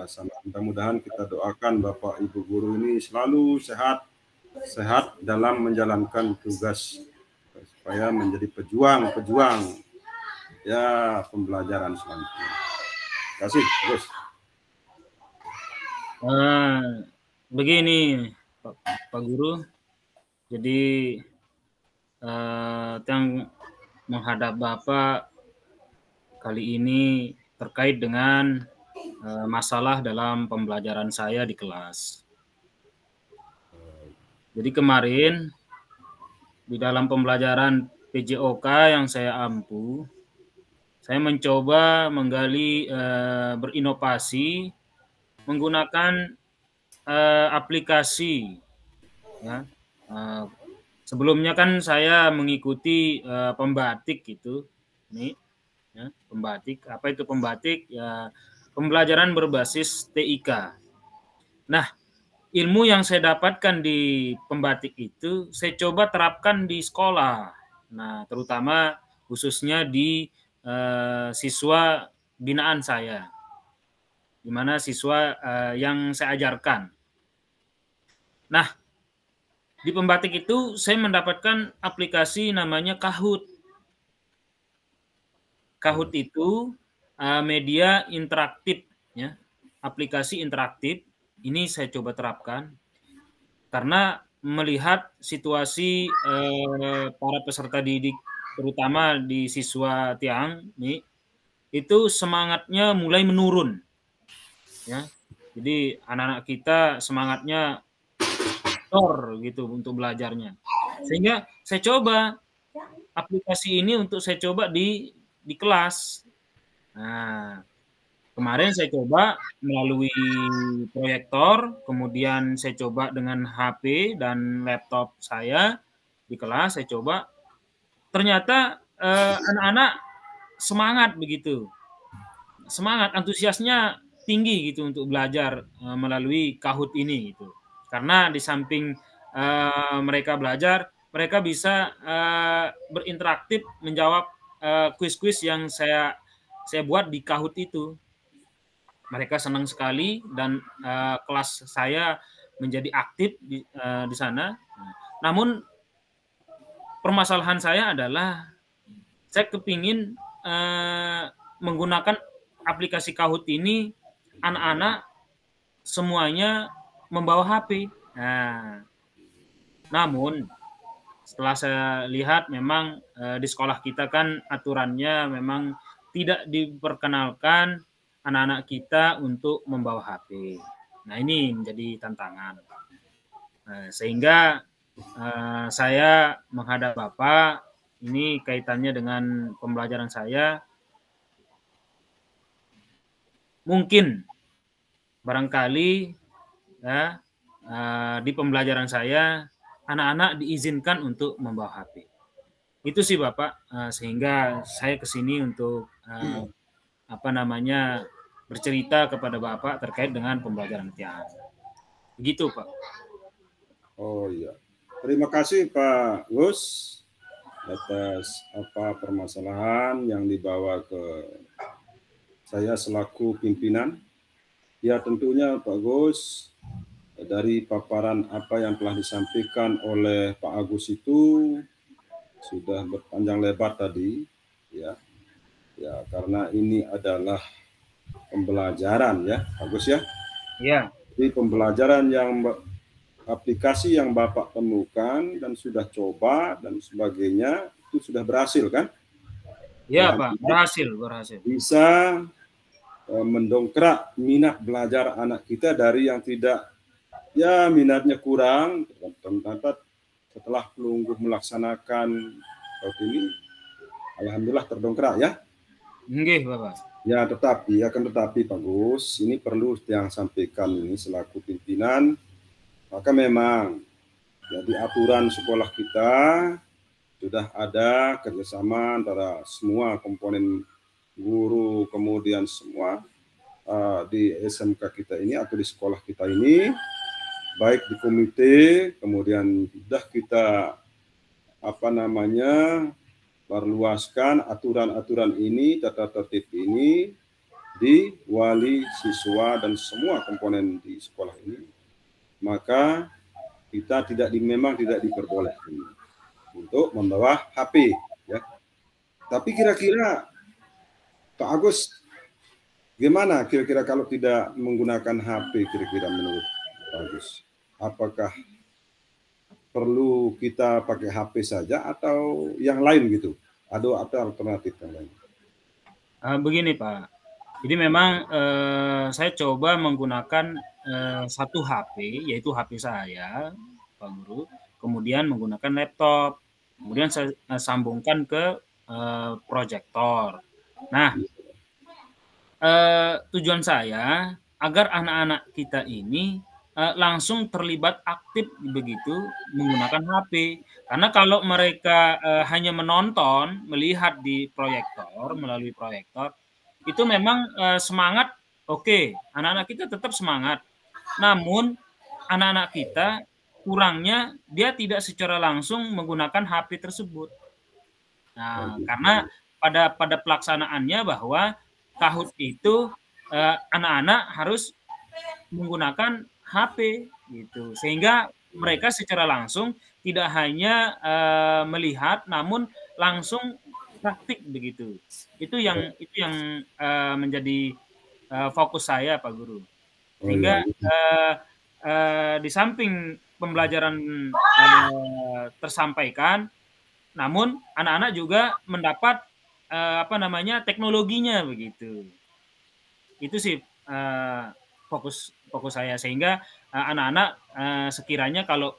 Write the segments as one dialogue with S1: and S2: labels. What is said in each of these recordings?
S1: sama mudah-mudahan kita doakan Bapak Ibu guru ini selalu sehat dalam menjalankan tugas supaya menjadi pejuang ya pembelajaran selanjutnya. Terima kasih, Gus.
S2: Begini Pak Guru, jadi yang menghadap Bapak kali ini terkait dengan masalah dalam pembelajaran saya di kelas. Jadi kemarin di dalam pembelajaran PJOK yang saya ampu, saya mencoba menggali berinovasi menggunakan aplikasi. Ya, sebelumnya kan saya mengikuti pembatik gitu, nih, ya, pembatik. Apa itu pembatik? Ya, pembelajaran berbasis TIK. Nah, ilmu yang saya dapatkan di pembatik itu saya coba terapkan di sekolah. Nah, terutama khususnya di siswa binaan saya, di mana siswa yang saya ajarkan. Nah, di pembatik itu saya mendapatkan aplikasi namanya Kahoot. Kahoot itu media interaktif, ya, aplikasi interaktif. Ini saya coba terapkan karena melihat situasi para peserta didik, terutama di siswa Tiang, nih, itu semangatnya mulai menurun, ya. Jadi anak-anak kita semangatnya gitu untuk belajarnya. Sehingga saya coba aplikasi ini untuk saya coba di kelas. Nah, kemarin saya coba melalui proyektor, kemudian saya coba dengan HP dan laptop saya di kelas, saya coba. Ternyata anak-anak semangat begitu. Semangat, antusiasnya tinggi gitu untuk belajar melalui Kahoot ini gitu. Karena di samping mereka belajar, mereka bisa berinteraktif menjawab kuis-kuis yang saya buat di Kahoot itu. Mereka senang sekali dan kelas saya menjadi aktif di sana. Namun permasalahan saya adalah saya kepingin menggunakan aplikasi Kahoot ini, anak-anak semuanya membawa HP. Nah, namun setelah saya lihat memang di sekolah kita kan aturannya memang tidak diperkenalkan anak-anak kita untuk membawa HP. Nah, ini menjadi tantangan. Sehingga saya menghadap Bapak, ini kaitannya dengan pembelajaran saya. Mungkin barangkali ya di pembelajaran saya anak-anak diizinkan untuk membawa HP. Itu sih Bapak, sehingga saya kesini untuk bercerita kepada Bapak terkait dengan pembelajaran Tiang. Begitu Pak.
S1: Oh iya, terima kasih Pak Gus atas permasalahan yang dibawa ke saya selaku pimpinan. Ya tentunya Pak Gus, dari paparan apa yang telah disampaikan oleh Pak Agus itu sudah berpanjang lebar tadi, ya karena ini adalah pembelajaran ya Pak Gus ya.
S2: Iya.
S1: Jadi pembelajaran yang aplikasi yang Bapak temukan dan sudah coba dan sebagainya itu sudah berhasil kan?
S2: Iya Pak, berhasil.
S1: Bisa mendongkrak minat belajar anak kita dari yang tidak, ya minatnya kurang, ternyata setelah pelungguh melaksanakan ini, alhamdulillah terdongkrak ya.
S2: Nggih Bapak.
S1: Ya tetapi Pak Gus, ini perlu yang sampaikan ini selaku pimpinan, maka memang jadi aturan sekolah kita sudah ada kerjasama antara semua komponen guru, kemudian semua di SMK kita ini atau di sekolah kita ini, baik di komite, kemudian sudah kita perluaskan aturan-aturan ini, tata tertib ini Jadi wali, siswa, dan semua komponen di sekolah ini, maka kita memang tidak diperbolehkan untuk membawa HP, ya. Tapi kira-kira Pak Agus, gimana kira-kira kalau tidak menggunakan HP, kira-kira menurut Pak Agus? Apakah perlu kita pakai HP saja atau yang lain gitu? Ada alternatif yang lain?
S2: Begini Pak, jadi memang saya coba menggunakan satu HP, yaitu HP saya, Pak Guru, kemudian menggunakan laptop, kemudian saya sambungkan ke proyektor. Nah, tujuan saya agar anak-anak kita ini langsung terlibat aktif begitu menggunakan HP. Karena kalau mereka hanya menonton, melihat di proyektor, melalui proyektor, itu memang semangat, oke, anak-anak kita tetap semangat. Namun anak-anak kita kurangnya dia tidak secara langsung menggunakan HP tersebut. Nah, karena pada pelaksanaannya bahwa Kahoot itu anak-anak harus menggunakan HP gitu, sehingga mereka secara langsung tidak hanya melihat, namun langsung praktik begitu. Itu yang menjadi fokus saya, Pak Guru. Sehingga di samping pembelajaran tersampaikan, namun anak-anak juga mendapat teknologinya begitu. Itu sih fokus saya, sehingga anak-anak sekiranya kalau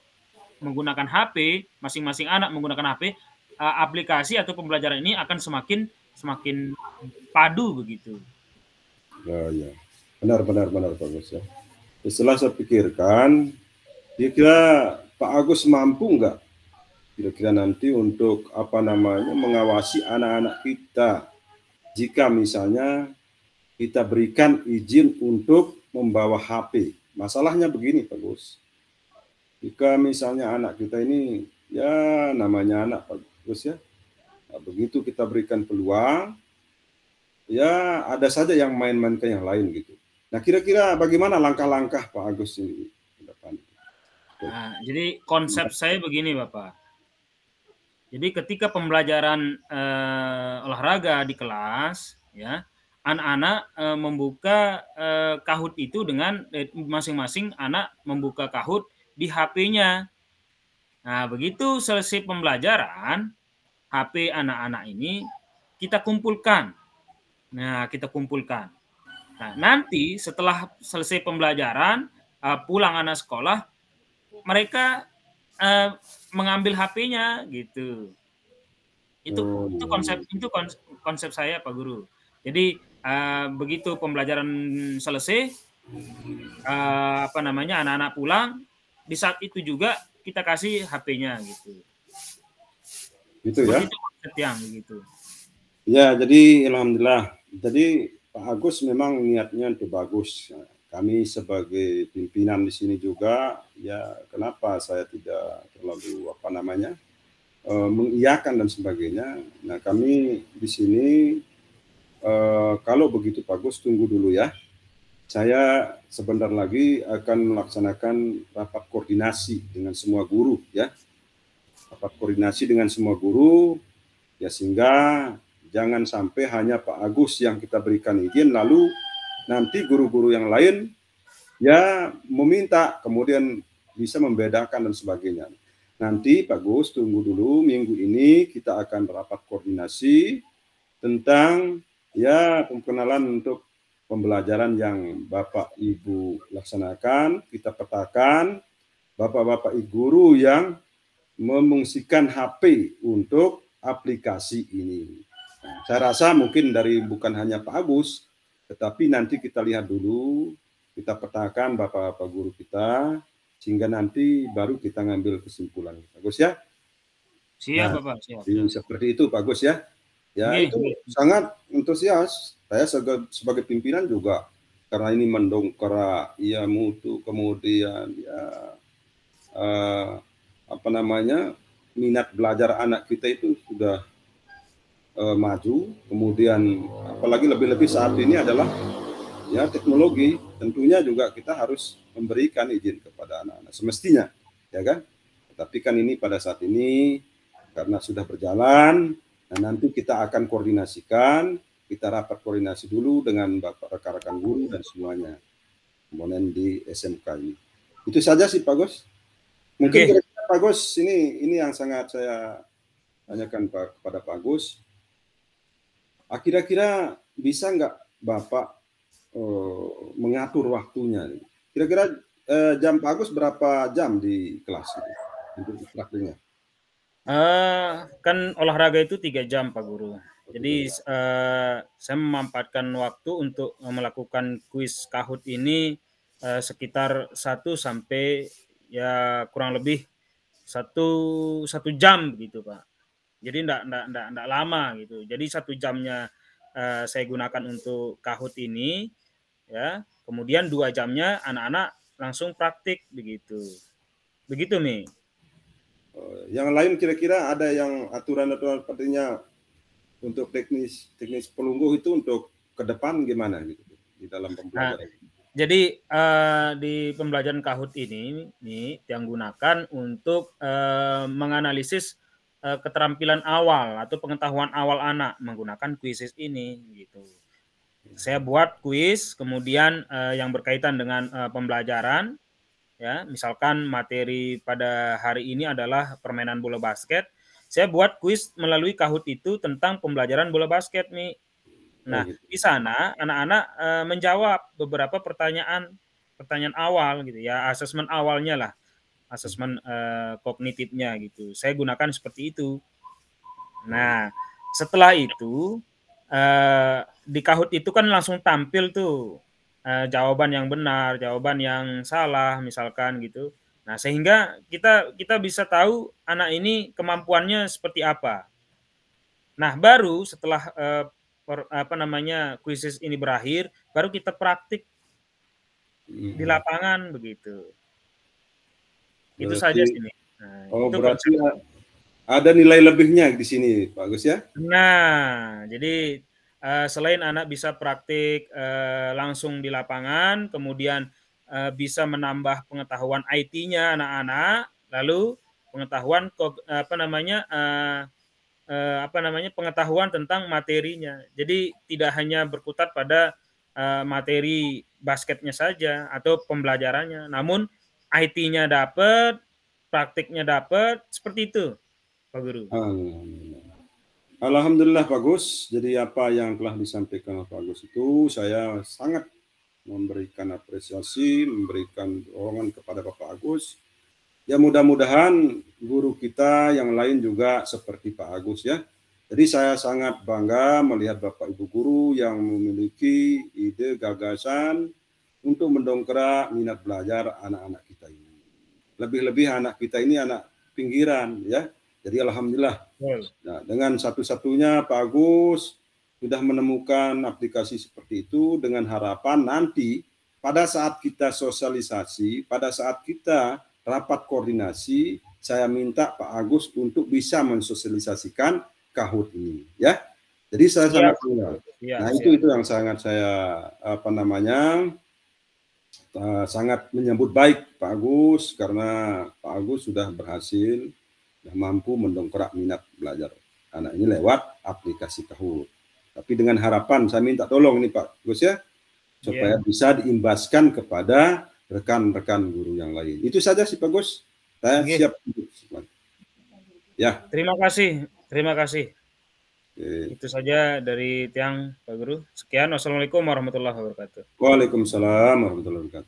S2: menggunakan HP, masing-masing anak menggunakan HP, aplikasi atau pembelajaran ini akan semakin padu begitu.
S1: Ya. Benar bagus ya. Setelah saya pikirkan, kira-kira Pak Agus mampu nggak kira-kira nanti untuk mengawasi anak-anak kita jika misalnya kita berikan izin untuk membawa HP. Masalahnya begini Pak Gus, jika misalnya anak kita ini, ya namanya anak Pak Gus ya, nah, begitu kita berikan peluang, ya ada saja yang main-main ke yang lain gitu. Nah kira-kira bagaimana langkah-langkah Pak Agus ini ke depan?
S2: Nah, jadi konsep saya begini Bapak. Jadi ketika pembelajaran olahraga di kelas, ya, anak-anak membuka Kahoot itu dengan masing-masing anak membuka Kahoot di HP-nya. Nah, begitu selesai pembelajaran, HP anak-anak ini kita kumpulkan. Nah, nanti setelah selesai pembelajaran, pulang anak sekolah, mereka mengambil HP-nya gitu. Itu konsep saya Pak Guru. Jadi begitu pembelajaran selesai, anak-anak pulang, di saat itu juga kita kasih HP-nya gitu.
S1: Gitu ya.
S2: Itu konsep yang begitu.
S1: Ya, jadi alhamdulillah. Jadi Pak Agus memang niatnya itu bagus. Kami sebagai pimpinan di sini juga, ya kenapa saya tidak terlalu mengiyakan dan sebagainya. Nah kami di sini kalau begitu Pak Agus tunggu dulu ya. Saya sebentar lagi akan melaksanakan rapat koordinasi dengan semua guru ya. Rapat koordinasi dengan semua guru ya, sehingga jangan sampai hanya Pak Agus yang kita berikan izin, lalu nanti guru-guru yang lain ya meminta, kemudian bisa membedakan dan sebagainya. Nanti Pak Gus tunggu dulu, minggu ini kita akan rapat koordinasi tentang ya perkenalan untuk pembelajaran yang Bapak Ibu laksanakan. Kita petakan Bapak-Bapak Ibu guru yang memungsikan HP untuk aplikasi ini. Nah, saya rasa mungkin bukan hanya Pak Agus, tetapi nanti kita lihat dulu, kita petakan Bapak-Bapak guru kita, sehingga nanti baru kita ngambil kesimpulan. Pak Agus ya?
S2: Siap Bapak, siap.
S1: Seperti itu Pak Agus ya. Ya itu sangat antusias. Saya sebagai pimpinan juga, karena ini mendongkrak ya mutu, kemudian ya minat belajar anak kita itu sudah maju, kemudian apalagi lebih-lebih saat ini adalah ya teknologi, tentunya juga kita harus memberikan izin kepada anak-anak semestinya, ya kan? Tapi kan ini pada saat ini karena sudah berjalan, nah nanti kita akan koordinasikan, kita rapat koordinasi dulu dengan Bapak rekan-rekan guru dan semuanya komponen di SMK ini. Itu saja sih Pak Gus. Mungkin kira-kira Pak Gus ini yang sangat saya tanyakan kepada Pak Gus. Kira-kira bisa nggak Bapak mengatur waktunya? Kira-kira jam Pak Gus berapa jam di kelas untuk praktiknya?
S2: Kan olahraga itu 3 jam Pak Guru. Jadi saya memanfaatkan waktu untuk melakukan kuis Kahoot ini sekitar 1 sampai ya kurang lebih satu jam begitu Pak. Jadi enggak lama gitu. Jadi 1 jamnya saya gunakan untuk Kahoot ini, ya. Kemudian 2 jamnya anak-anak langsung praktik begitu. Begitu Mi.
S1: Yang lain kira-kira ada yang aturan-aturan sepertinya untuk teknis pelungguh itu untuk ke depan gimana gitu di dalam pembelajaran?
S2: Jadi di pembelajaran Kahoot ini yang gunakan untuk menganalisis keterampilan awal atau pengetahuan awal anak menggunakan kuis ini gitu. Saya buat kuis, kemudian yang berkaitan dengan pembelajaran, ya, misalkan materi pada hari ini adalah permainan bola basket. Saya buat kuis melalui Kahoot itu tentang pembelajaran bola basket nih. Nah, di sana anak-anak menjawab beberapa pertanyaan awal gitu ya, asesmen awalnya lah, asesmen kognitifnya gitu. Saya gunakan seperti itu. Nah, setelah itu di Kahoot itu kan langsung tampil tuh jawaban yang benar, jawaban yang salah misalkan gitu. Nah, sehingga kita bisa tahu anak ini kemampuannya seperti apa. Nah, baru setelah kuisis ini berakhir, baru kita praktik di lapangan begitu. Itu saja sih.
S1: Nah, berarti ada nilai lebihnya di sini, Pak Gus ya?
S2: Nah, jadi selain anak bisa praktik langsung di lapangan, kemudian bisa menambah pengetahuan IT-nya anak-anak, lalu pengetahuan pengetahuan tentang materinya. Jadi tidak hanya berkutat pada materi basketnya saja atau pembelajarannya, namun IT-nya dapat, praktiknya dapat, seperti itu, Pak Guru.
S1: Alhamdulillah Pak Gus. Jadi apa yang telah disampaikan Pak Gus itu saya sangat memberikan apresiasi, memberikan dorongan kepada Bapak Agus. Ya mudah-mudahan guru kita yang lain juga seperti Pak Agus ya. Jadi saya sangat bangga melihat Bapak Ibu guru yang memiliki ide gagasan untuk mendongkrak minat belajar anak-anak kita ini. Lebih-lebih anak kita ini anak pinggiran ya. Jadi alhamdulillah. Nah, dengan satu-satunya Pak Agus sudah menemukan aplikasi seperti itu dengan harapan nanti pada saat kita sosialisasi, pada saat kita rapat koordinasi, saya minta Pak Agus untuk bisa mensosialisasikan Kahoot ini, ya. Jadi saya sangat bangga. Nah, itu yang sangat saya sangat menyambut baik Pak Agus karena Pak Agus sudah berhasil mampu mendongkrak minat belajar anak ini lewat aplikasi Kahoot. Tapi dengan harapan saya minta tolong nih Pak Gus ya, supaya bisa diimbaskan kepada rekan-rekan guru yang lain. Itu saja sih Pak Gus. Saya siap. Ya.
S2: Terima kasih. Itu saja dari Tiang Pak Guru. Sekian. Wassalamualaikum warahmatullahi wabarakatuh.
S1: Waalaikumsalam warahmatullahi wabarakatuh.